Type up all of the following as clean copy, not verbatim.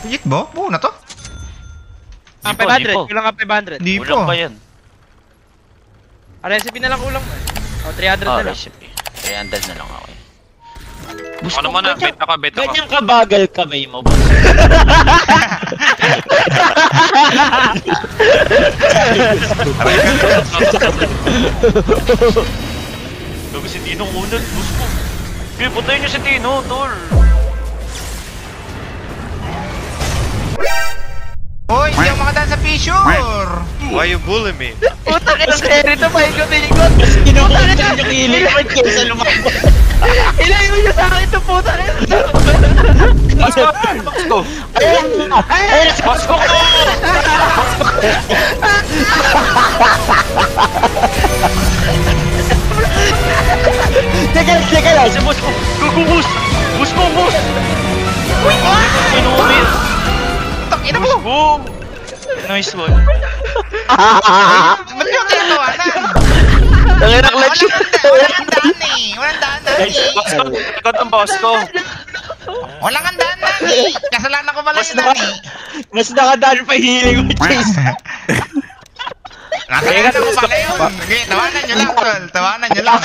Higit ba? Buo na to? Ah, Di po, 500. di po. Kulang ka 500. Di Kulang po. pa yan. Recipe na lang kulang mo. O, 300 Oh, na lang. recipe. 300 na lang ako eh. Ano mo na, bet ako. Ganyan kabagal kamay mo, boss. Gago si Tino unang, boss ko. Okay, putayin niyo si Tino, tol. Hoy, hindi ako makadaan sa fissure! Why you bully me? Puta ka na, Terry. Ito pa, ikot-ikot. Kinukulit yung hiling mo kaysa lumakbo. Ilayo niyo sa akin ito, puta ka na. Boss ko! Ay! Boss ko! Teka lang! Si boss ko! Gugu boss! Boss ko, boss! Uy! Inuwi! Ina mo! Boss ko! Nice one. Ba't yung tinatawanan? Nanginak lang siya! Walang daan eh! Walang daan eh! Boss ko, ikaw ang boss ko. Walang daan eh! Kasalanan ko pala yun eh! Mas nakadaan pa hiling mo, Chase. Kasalanan ko pala yun! Okay, tawanan nyo lang, tol! Tawanan nyo lang!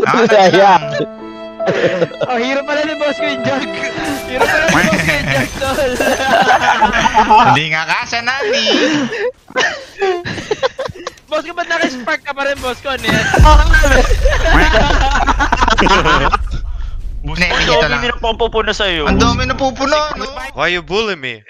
Tawanan nyo lang! Oh, hero pala ni boss ko yung jug. Hero pala ni boss ko yung jug, tol. Hindi nga kasya, Nani! Boss ko, ba't naka-spark ka pa rin, boss ko? Ano yan? Boss Hindi, ko, ito lang. dami nila pampupuno sa'yo. Ang dami na pupuno, no? Why you bully me?